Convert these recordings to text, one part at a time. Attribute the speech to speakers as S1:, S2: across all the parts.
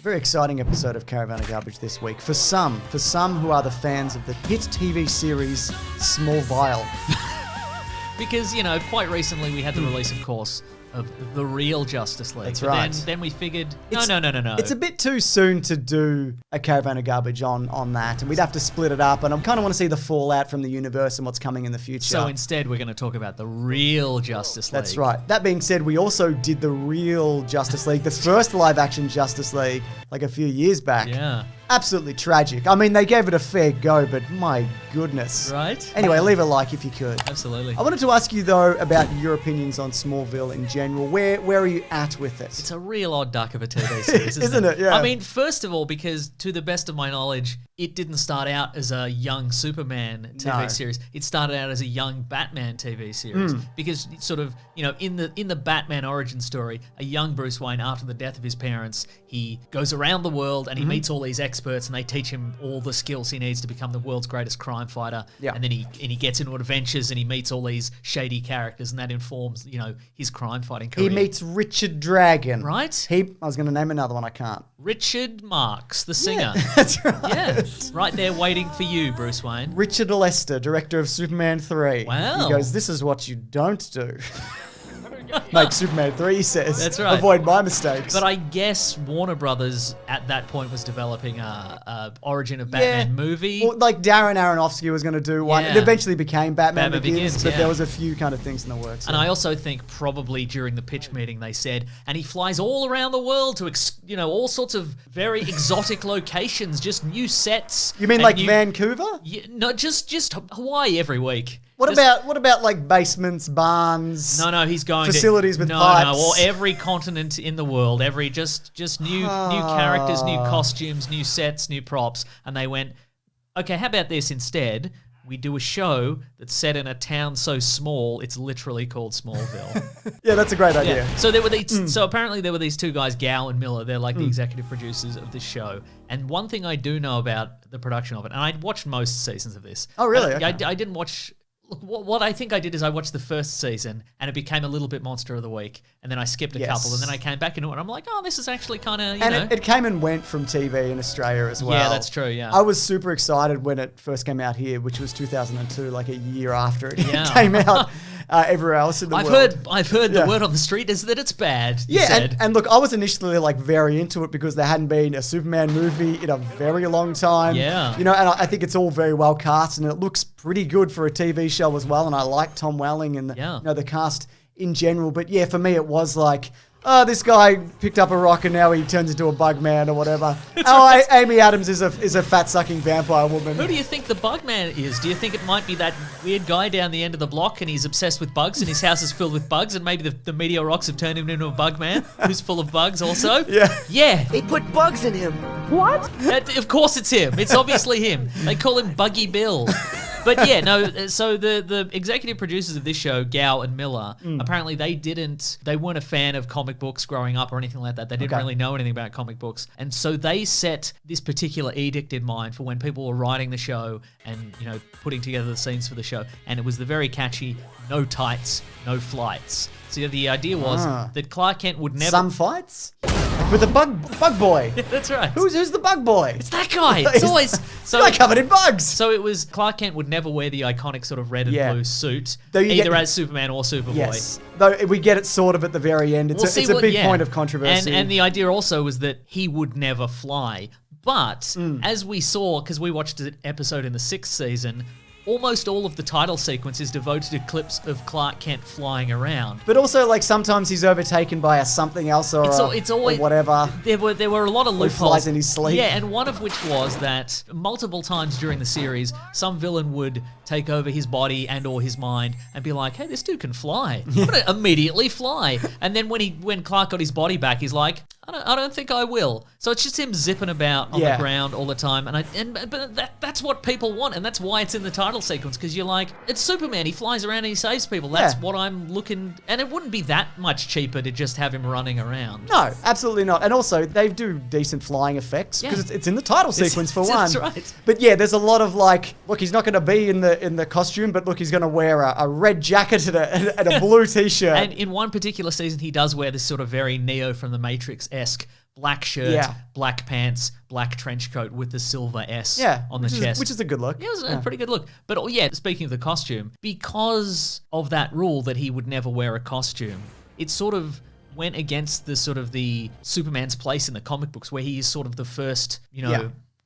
S1: Very exciting episode of Caravan of Garbage this week. For some who are the fans of the hit TV series Smallville.
S2: Because, quite recently we had the release, of course, of the real Justice League.
S1: That's right.
S2: Then we figured, no.
S1: It's a bit too soon to do a Caravan of Garbage on that, and we'd have to split it up, and I kind of want to see the fallout from the universe and what's coming in the future.
S2: So instead, we're going to talk about the real Justice League.
S1: That's right. That being said, we also did the real Justice League, the first live-action Justice League, like a few years back.
S2: Yeah.
S1: Absolutely tragic. I mean, they gave it a fair go, but my goodness.
S2: Right?
S1: Anyway, leave a like if you could.
S2: Absolutely.
S1: I wanted to ask you, though, about your opinions on Smallville in general. Where are you at with it?
S2: It's a real odd duck of a TV series,
S1: isn't it? Yeah.
S2: I mean, first of all, because to the best of my knowledge, it didn't start out as a young Superman TV series. It started out as a young Batman TV series. Because it's sort of, in the Batman origin story, a young Bruce Wayne, after the death of his parents, he goes around the world and he meets all these experts and they teach him all the skills he needs to become the world's greatest crime fighter.
S1: Yeah.
S2: And then he gets into adventures and he meets all these shady characters and that informs, his crime fighting career.
S1: He meets Richard Dragon.
S2: Right?
S1: I was going to name another one, I can't.
S2: Richard Marx, the singer.
S1: Yeah, that's right.
S2: Yeah, right there waiting for you, Bruce Wayne.
S1: Richard Lester, director of Superman 3.
S2: Wow.
S1: He goes, this is what you don't do. Make Superman 3, he says.
S2: That's right.
S1: Avoid my mistakes.
S2: But I guess Warner Brothers at that point was developing a Origin of Batman movie.
S1: Well, like Darren Aronofsky was going to do one.
S2: Yeah.
S1: It eventually became Batman Begins, but
S2: yeah.
S1: there was a few kind of things in the works.
S2: And I also think probably during the pitch meeting they said, and he flies all around the world to, all sorts of very exotic locations, just new sets.
S1: You mean like Vancouver?
S2: Yeah, no, just Hawaii every week.
S1: What about like basements, barns?
S2: No, he's going
S1: facilities with pipes.
S2: or every continent in the world, just new characters, new costumes, new sets, new props, and they went, okay, how about this instead? We do a show that's set in a town so small it's literally called Smallville.
S1: Yeah, that's a great idea.
S2: Yeah. So there were these. So apparently there were these two guys, Gow and Miller. They're like the executive producers of this show. And one thing I do know about the production of it, and I'd watched most seasons of this.
S1: Oh, really?
S2: I
S1: Okay.
S2: didn't watch. What I think I did is I watched the first season and it became a little bit Monster of the Week, and then I skipped a couple, and then I came back into it and I'm like, oh, this is actually kind of,
S1: It came and went from TV in Australia as well.
S2: Yeah, that's true, yeah.
S1: I was super excited when it first came out here, which was 2002, like a year after it
S2: Yeah.
S1: came out everywhere else in the world.
S2: I've heard the word on the street is that it's bad.
S1: Yeah, and look, I was initially like very into it because there hadn't been a Superman movie in a very long time.
S2: Yeah.
S1: And I think it's all very well cast and it looks pretty good for a TV show as well. And I like Tom Welling and the cast in general. But yeah, for me, it was like, oh, this guy picked up a rock and now he turns into a bug man or whatever.
S2: Right.
S1: Amy Adams is a fat-sucking vampire woman.
S2: Who do you think the bug man is? Do you think it might be that weird guy down the end of the block and he's obsessed with bugs and his house is filled with bugs and maybe the meteor rocks have turned him into a bug man who's full of bugs also?
S1: Yeah.
S2: Yeah.
S3: They put bugs in him.
S4: What?
S2: Of course it's him. It's obviously him. They call him Buggy Bill. But yeah, no, so the executive producers of this show, Gow and Miller, apparently they weren't a fan of comic books growing up or anything like that. They didn't really know anything about comic books. And so they set this particular edict in mind for when people were writing the show and, putting together the scenes for the show. And it was the very catchy, no tights, no flights. So the idea was that Clark Kent would never...
S1: Some fights? With the bug boy.
S2: That's right.
S1: Who's the bug boy?
S2: It's that guy. It's always...
S1: So covered in bugs.
S2: So it was Clark Kent would never wear the iconic sort of red and blue suit,
S1: either
S2: as Superman or Superboy.
S1: Yes. Though we get it sort of at the very end. It's a big point of controversy.
S2: And the idea also was that he would never fly. But as we saw, because we watched an episode in the 6th season, almost all of the title sequence is devoted to clips of Clark Kent flying around.
S1: But also, like, sometimes he's overtaken by something else or whatever.
S2: There were a lot of loopholes.
S1: He flies in his sleep.
S2: Yeah, and one of which was that multiple times during the series, some villain would take over his body and or his mind and be like, hey, this dude can fly. I'm going to immediately fly. And then when Clark got his body back, he's like, I don't think I will. So it's just him zipping about on the ground all the time. But that's what people want, and that's why it's in the title sequence, because you're like, it's Superman, he flies around and he saves people. That's what I'm looking... And it wouldn't be that much cheaper to just have him running around.
S1: No, absolutely not. And also, they do decent flying effects, because it's in the title sequence for one.
S2: That's right.
S1: But yeah, there's a lot of like, look, he's not going to be in the costume, but look, he's going to wear a red jacket and a blue t-shirt.
S2: And in one particular season, he does wear this sort of very Neo from the Matrix-esque Smallville-esque black shirt, black pants, black trench coat with the silver S on the chest.
S1: Which is a good look.
S2: Yeah, it was a pretty good look. But speaking of the costume, because of that rule that he would never wear a costume, it sort of went against the sort of the Superman's place in the comic books, where he is sort of the first,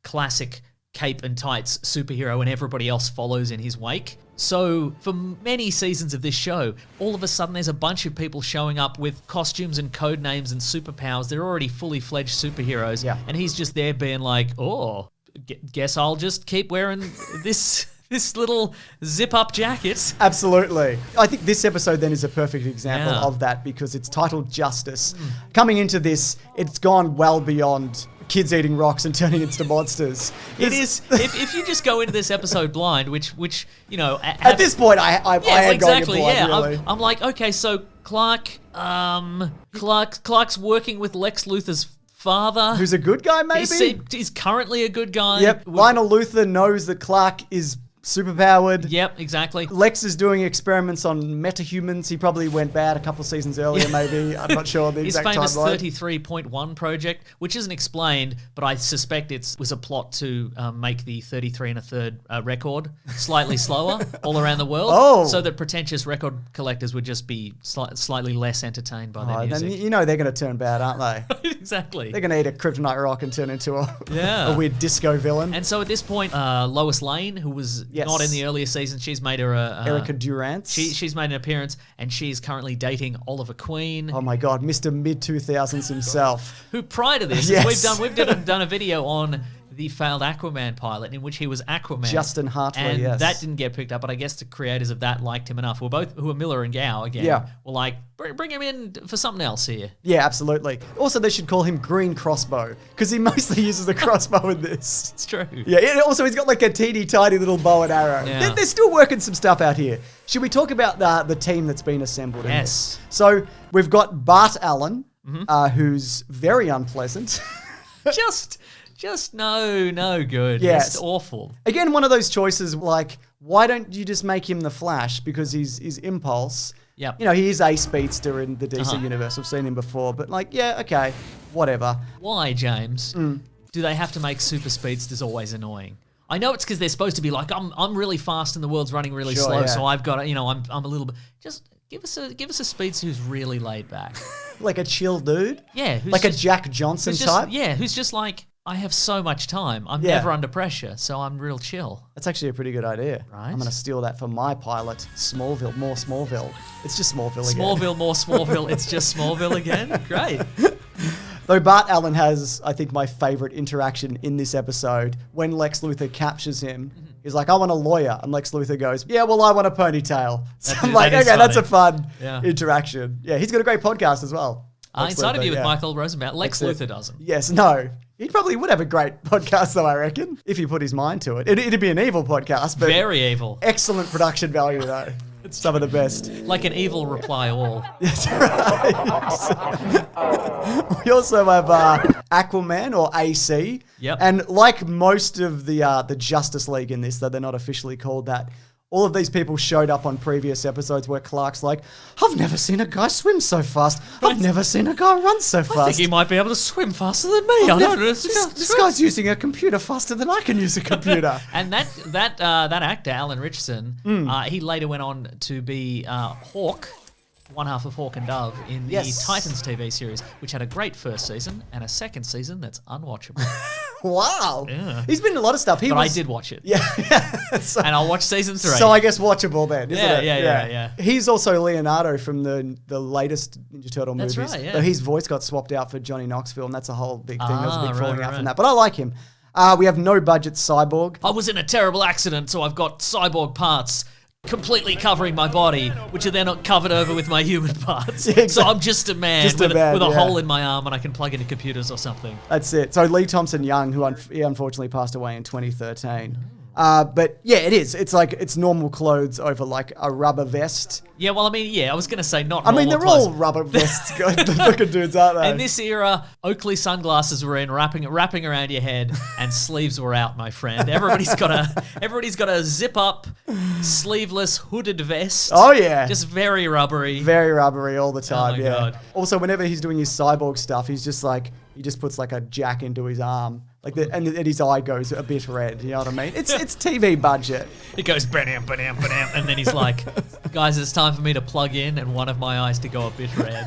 S2: classic cape and tights superhero, and everybody else follows in his wake. So for many seasons of this show, all of a sudden there's a bunch of people showing up with costumes and code names and superpowers. They're already fully fledged superheroes. Yeah. And he's just there being like, oh, guess I'll just keep wearing this little zip-up jacket.
S1: Absolutely. I think this episode then is a perfect example of that, because it's titled Justice. Coming into this, it's gone well beyond kids eating rocks and turning into monsters.
S2: It is. If you just go into this episode blind, which
S1: at this point I am going in blind. Really.
S2: I'm like, okay, so Clark's working with Lex Luthor's father,
S1: who's a good guy. Maybe
S2: he's currently a good guy.
S1: Yep. Lionel Luthor knows that Clark is superpowered.
S2: Yep, exactly.
S1: Lex is doing experiments on metahumans. He probably went bad a couple of seasons earlier, maybe. I'm not sure the exact timeline.
S2: His famous 33.1 project, which isn't explained, but I suspect it was a plot to make the 33 1/3 record slightly slower all around the world, so that pretentious record collectors would just be slightly less entertained by their music.
S1: Then they're going to turn bad, aren't they?
S2: Exactly.
S1: They're going to eat a kryptonite rock and turn into a weird disco villain.
S2: And so at this point, Lois Lane, who was not in the earlier season, she's made her
S1: Erica Durance.
S2: She's made an appearance, and she's currently dating Oliver Queen.
S1: Oh my God, Mr. Mid-2000s himself.
S2: Who prior to this, we've done a video on the failed Aquaman pilot in which he was Aquaman.
S1: Justin Hartley,
S2: and that didn't get picked up, but I guess the creators of that liked him enough. Who are Miller and Gow again. Yeah. Were like, bring him in for something else here.
S1: Yeah, absolutely. Also, they should call him Green Crossbow, because he mostly uses a crossbow in this.
S2: It's true.
S1: Yeah, also he's got like a teeny tiny little bow and arrow. Yeah. They're still working some stuff out here. Should we talk about the team that's been assembled in this? So we've got Bart Allen, who's very unpleasant.
S2: Just no good.
S1: Yes.
S2: Just awful.
S1: Again, one of those choices like, why don't you just make him the Flash? Because he's Impulse.
S2: Yep.
S1: He is a speedster in the DC universe. I've seen him before, but okay, whatever.
S2: Why, James? Do they have to make super speedsters always annoying? I know it's because they're supposed to be like, I'm really fast and the world's running really slow, so I've got to, I'm a little bit. Just give us a speedster who's really laid back,
S1: like a chill dude.
S2: Yeah,
S1: like a Jack Johnson type.
S2: Yeah, who's just like, I have so much time. I'm never under pressure, so I'm real chill.
S1: That's actually a pretty good idea.
S2: Right.
S1: I'm going to steal that for my pilot, Smallville, more Smallville. It's just Smallville again.
S2: Smallville, more Smallville. It's just Smallville again. Great.
S1: Though Bart Allen has, I think, my favorite interaction in this episode when Lex Luthor captures him. He's like, I want a lawyer. And Lex Luthor goes, yeah, well, I want a ponytail. So I'm like, okay, that's a fun interaction. Yeah, he's got a great podcast as well.
S2: Inside of You with Michael Rosenbaum. Lex Luthor doesn't.
S1: Yes, no. He probably would have a great podcast, though, I reckon, if he put his mind to it. It'd be an evil podcast, but
S2: very evil.
S1: Excellent production value, though. It's some of the best.
S2: Like an evil Reply All.
S1: That's right. We also have Aquaman, or AC.
S2: Yep.
S1: And like most of the Justice League in this, though they're not officially called that, all of these people showed up on previous episodes where Clark's like, I've never seen a guy swim so fast. I've never seen a guy run so fast.
S2: I think he might be able to swim faster than me.
S1: This guy's using a computer faster than I can use a computer.
S2: And that actor, Alan Richardson, he later went on to be Hawk, one half of Hawk and Dove in the Titans TV series, which had a great first season and a second season that's unwatchable.
S1: Wow.
S2: Yeah.
S1: He's been in a lot of stuff.
S2: I did watch it.
S1: Yeah. So,
S2: and I'll watch season 3.
S1: So I guess watchable then, isn't it?
S2: Yeah.
S1: He's also Leonardo from the latest Ninja Turtle movies.
S2: That's right, yeah.
S1: But his voice got swapped out for Johnny Knoxville, and that's a whole big thing. There was a big falling out from that. But I like him. We have no budget Cyborg.
S2: I was in a terrible accident, so I've got cyborg parts completely covering my body, which are then not covered over with my human parts. Yeah, exactly. So I'm just a man with a hole in my arm, and I can plug into computers or something.
S1: That's it. So Lee Thompson Young, who he unfortunately passed away in 2013. But yeah, it is. It's like it's normal clothes over like a rubber vest.
S2: Yeah, well, I mean, yeah, I was going to say not
S1: I
S2: normal
S1: mean, they're
S2: clothes.
S1: all rubber vests, looking dudes, aren't they?
S2: In this era, Oakley sunglasses were in, wrapping around your head, and sleeves were out, my friend. Everybody's got a zip up, sleeveless, hooded vest.
S1: Oh yeah,
S2: just very rubbery.
S1: Very rubbery all the time.
S2: Oh my
S1: yeah.
S2: God.
S1: Also, whenever he's doing his cyborg stuff, he's just like he just puts like a jack into his arm, and his eye goes a bit red. You know what I mean? It's TV budget.
S2: It goes bam, bam, bam, and then he's like, "Guys, it's time for me to plug in and one of my eyes to go a bit red."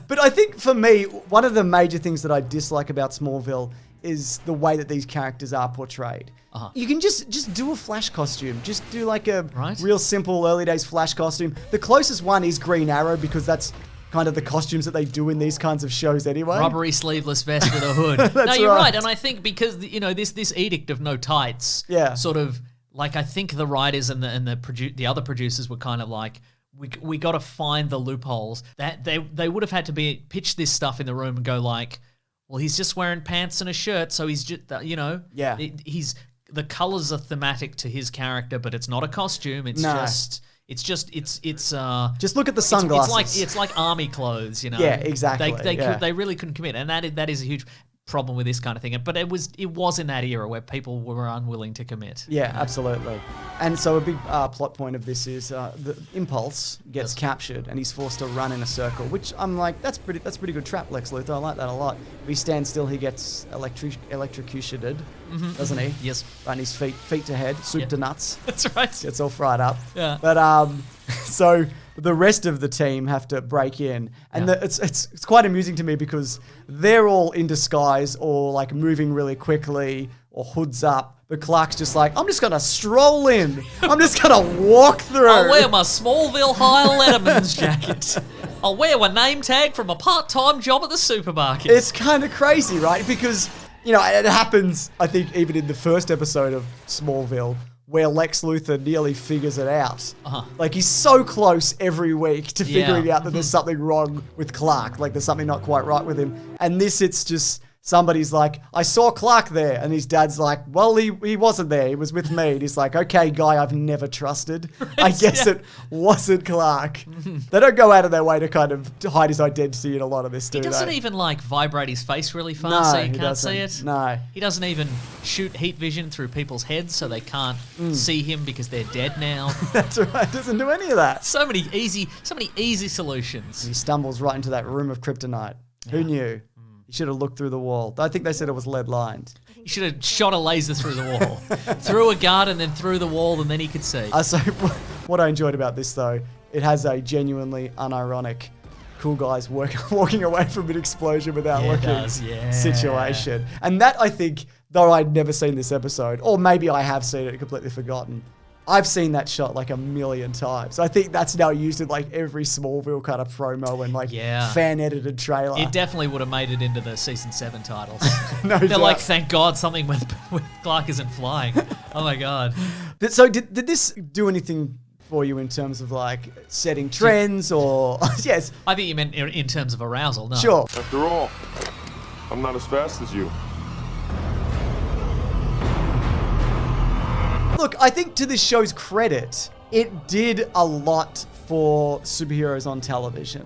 S1: But I think for me, one of the major things that I dislike about Smallville is the way that these characters are portrayed. You can just do a Flash costume. Just do like a real simple early days Flash costume. The closest one is Green Arrow because that's kind of the costumes that they do in these kinds of shows anyway.
S2: Rubbery sleeveless vest with a hood. No, you're right. And I think because, this edict of no tights sort of, like, I think the writers and the other producers were kind of like, we got to find the loopholes. That they would have had to pitch this stuff in the room and go like, well, he's just wearing pants and a shirt, so he's just, he's the colors are thematic to his character, but it's not a costume. It's just look
S1: at the sunglasses.
S2: It's like army clothes,
S1: Yeah, exactly.
S2: They really couldn't commit, and that is a huge problem with this kind of thing. But it was in that era where people were unwilling to commit.
S1: Yeah, absolutely. And so a big plot point of this is the Impulse gets captured and he's forced to run in a circle, which I'm like, that's pretty good trap, Lex Luthor. I like that a lot. If he stands still, he gets electrocuted, doesn't he?
S2: Yes.
S1: Right in his feet to head, soup to nuts.
S2: That's right.
S1: Gets all fried up.
S2: Yeah.
S1: But so the rest of the team have to break in, and it's quite amusing to me because they're all in disguise or like moving really quickly or hoods up. But Clark's just like, I'm just gonna stroll in. I'm just gonna walk through.
S2: I'll wear my Smallville High Letterman's jacket. I'll wear my name tag from a part-time job at the supermarket.
S1: It's kind of crazy, right? Because it happens. I think even in the first episode of Smallville, where Lex Luthor nearly figures it out. Like, he's so close every week to figuring out that there's something wrong with Clark. Like, there's something not quite right with him. And this, it's just somebody's like, I saw Clark there. And his dad's like, well, he wasn't there. He was with me. And he's like, okay, guy I've never trusted. I guess it wasn't Clark. They don't go out of their way to kind of hide his identity in a lot of this, do they?
S2: He doesn't even, like, vibrate his face really fast so you can't see it.
S1: No.
S2: He doesn't even shoot heat vision through people's heads so they can't see him because they're dead now.
S1: That's right. Doesn't do any of that.
S2: So many easy solutions.
S1: He stumbles right into that room of kryptonite. Who knew? He should have looked through the wall. I think they said it was lead lined.
S2: He should have shot a laser through the wall. Through a guard and then through the wall, and then he could see.
S1: So what I enjoyed about this, though, it has a genuinely unironic cool guys walking away from an explosion without looking situation. And that, I think, though I'd never seen this episode, or maybe I have seen it and completely forgotten, I've seen that shot like a million times. I think that's now used in like every Smallville kind of promo and like fan-edited trailer.
S2: It definitely would have made it into the season 7 titles.
S1: They're
S2: like, thank God something with Clark isn't flying. Oh my God.
S1: So did this do anything for you in terms of like setting trends or... Yes.
S2: I think you meant in terms of arousal. No.
S1: Sure.
S3: After all, I'm not as fast as you.
S1: Look, I think to this show's credit, it did a lot for superheroes on television.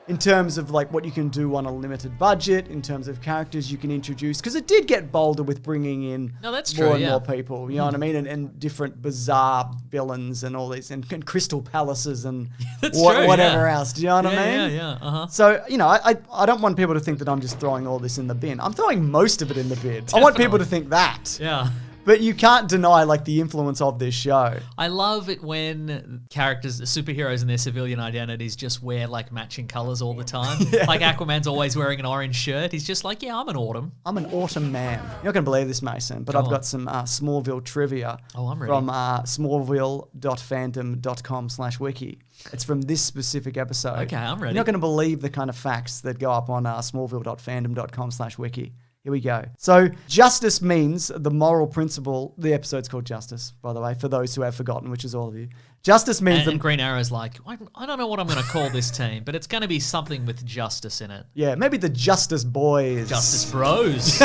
S1: In terms of like what you can do on a limited budget, in terms of characters you can introduce, because it did get bolder with bringing in more and more people, you know what I mean? And different bizarre villains and all these, and crystal palaces and whatever else. Do you know what I mean? So, I don't want people to think that I'm just throwing all this in the bin. I'm throwing most of it in the bin. Definitely. I want people to think that.
S2: Yeah.
S1: But you can't deny like the influence of this show.
S2: I love it when superheroes in their civilian identities just wear like matching colors all the time. Like Aquaman's always wearing an orange shirt. He's just like, I'm an autumn.
S1: I'm an autumn man. You're not going to believe this, Mason, but I've got some Smallville trivia
S2: I'm ready.
S1: From smallville.fandom.com/wiki. It's from this specific episode.
S2: Okay, I'm ready.
S1: You're not going to believe the kind of facts that go up on smallville.fandom.com/wiki. Here we go. So, justice means the moral principle. The episode's called Justice, by the way, for those who have forgotten, which is all of you. Justice means...
S2: And Green Arrow's like, I don't know what I'm going to call this team, but it's going to be something with justice in it.
S1: Yeah, maybe the Justice Boys.
S2: Justice Bros.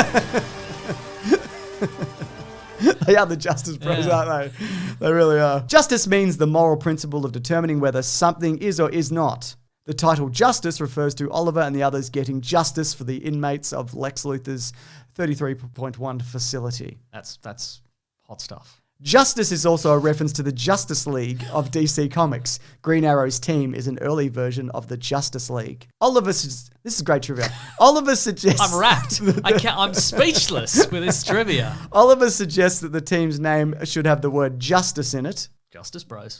S1: They are the Justice Bros, aren't they? They really are. Justice means the moral principle of determining whether something is or is not. The title Justice refers to Oliver and the others getting justice for the inmates of Lex Luthor's 33.1 facility.
S2: That's hot stuff.
S1: Justice is also a reference to the Justice League of DC Comics. Green Arrow's team is an early version of the Justice League. This is great trivia. Oliver suggests...
S2: I'm wrapped. I'm speechless with this trivia.
S1: Oliver suggests that the team's name should have the word justice in it.
S2: Justice Bros.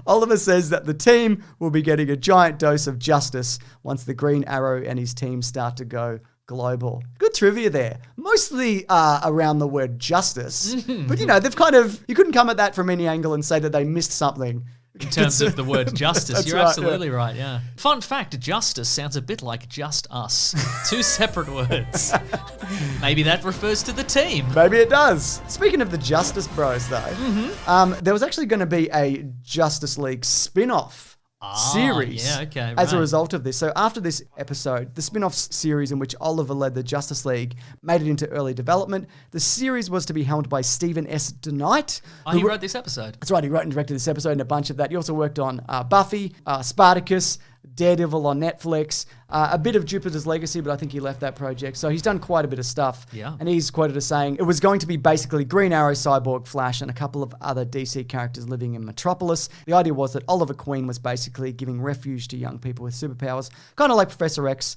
S1: Oliver says that the team will be getting a giant dose of justice once the Green Arrow and his team start to go global. Good trivia there. Mostly around the word justice. But, they've you couldn't come at that from any angle and say that they missed something.
S2: In terms of the word justice, you're absolutely right, yeah. Fun fact, justice sounds a bit like just us. Two separate words. Maybe that refers to the team.
S1: Maybe it does. Speaking of the Justice Bros, though, there was actually going to be a Justice League spin-off series as a result of this. So after this episode, the spin-off series in which Oliver led the Justice League made it into early development. The series was to be helmed by Stephen S. DeKnight.
S2: He wrote this episode.
S1: That's right, he wrote and directed this episode and a bunch of that. He also worked on Buffy, Spartacus, Daredevil on Netflix, a bit of Jupiter's Legacy, but I think he left that project. So he's done quite a bit of stuff.
S2: Yeah.
S1: And he's quoted as saying, it was going to be basically Green Arrow, Cyborg, Flash, and a couple of other DC characters living in Metropolis. The idea was that Oliver Queen was basically giving refuge to young people with superpowers, kind of like Professor X,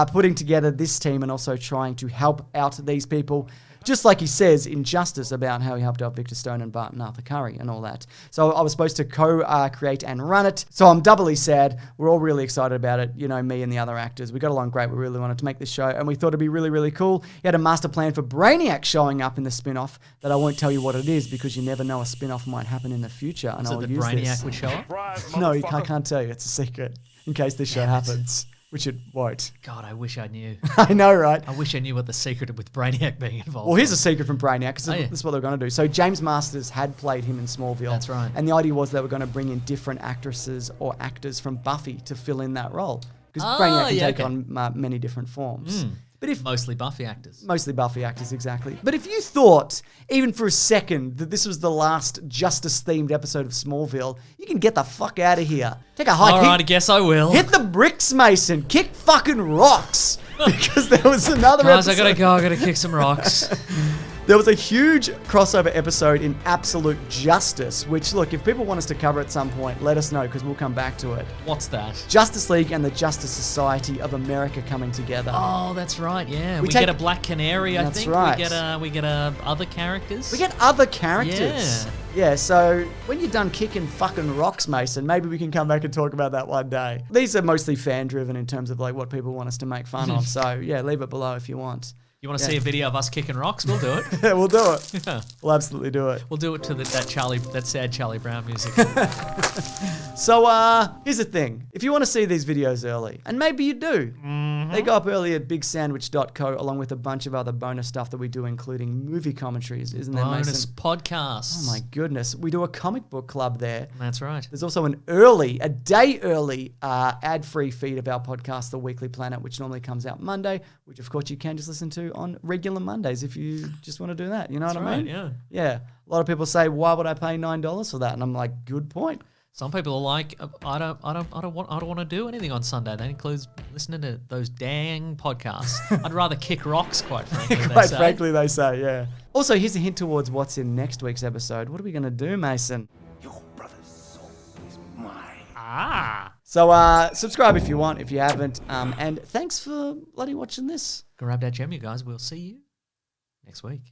S1: putting together this team and also trying to help out these people. Just like he says in Justice about how he helped out Victor Stone and Barton Arthur Curry and all that. So I was supposed to co-create and run it. So I'm doubly sad. We're all really excited about it. Me and the other actors. We got along great. We really wanted to make this show and we thought it'd be really, really cool. He had a master plan for Brainiac showing up in the spin-off that I won't tell you what it is because you never know a spin-off might happen in the future. And
S2: so the Brainiac would show up?
S1: No, I can't tell you. It's a secret in case this show happens. Which it won't.
S2: God, I wish I knew.
S1: I know, right?
S2: I wish I knew what the secret with Brainiac being involved.
S1: Well, here's a secret from Brainiac, because this is what they're going to do. So James Masters had played him in Smallville.
S2: That's right.
S1: And the idea was they were going to bring in different actresses or actors from Buffy to fill in that role. Because Brainiac can take on many different forms. But
S2: mostly Buffy actors.
S1: Mostly Buffy actors, exactly. But if you thought, even for a second, that this was the last Justice-themed episode of Smallville, you can get the fuck out of here. Take a hike.
S2: All right, I guess I will.
S1: Hit the bricks, Mason. Kick fucking rocks. Because there was another
S2: episode.
S1: I
S2: gotta go. I gotta kick some rocks.
S1: There was a huge crossover episode in Absolute Justice, which, look, if people want us to cover at some point, let us know, because we'll come back to it.
S2: What's that?
S1: Justice League and the Justice Society of America coming together.
S2: Oh, that's right, yeah. We get a Black Canary, I think.
S1: That's right.
S2: We get other characters.
S1: We get other characters. Yeah, so when you're done kicking fucking rocks, Mason, maybe we can come back and talk about that one day. These are mostly fan-driven in terms of like what people want us to make fun of, so yeah, leave it below if you want.
S2: You want to see a video of us kicking rocks? We'll do it.
S1: Yeah, we'll do it. Yeah. We'll absolutely do it.
S2: We'll do it to that sad Charlie Brown music.
S1: So, here's the thing. If you want to see these videos early, and maybe you do, they go up early at bigsandwich.co along with a bunch of other bonus stuff that we do, including movie commentaries, isn't there, Mason?
S2: Bonus podcasts.
S1: Oh my goodness. We do a comic book club there.
S2: That's right.
S1: There's also a day early ad-free feed of our podcast, The Weekly Planet, which normally comes out Monday, which of course you can just listen to on regular Mondays if you just want to do that. You know what I mean?
S2: Yeah.
S1: Yeah. A lot of people say, why would I pay $9 for that? And I'm like, good point.
S2: Some people are like, I don't want to do anything on Sunday. That includes listening to those dang podcasts. I'd rather kick rocks, quite frankly.
S1: Frankly, they say, yeah. Also, here's a hint towards what's in next week's episode. What are we going to do, Mason?
S4: Your brother's soul is mine.
S1: So subscribe if you want, if you haven't. And thanks for bloody watching this.
S2: Grab that gem, you guys. We'll see you next week.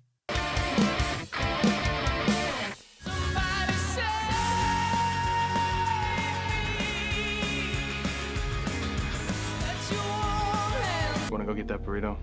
S3: Want to go get that burrito?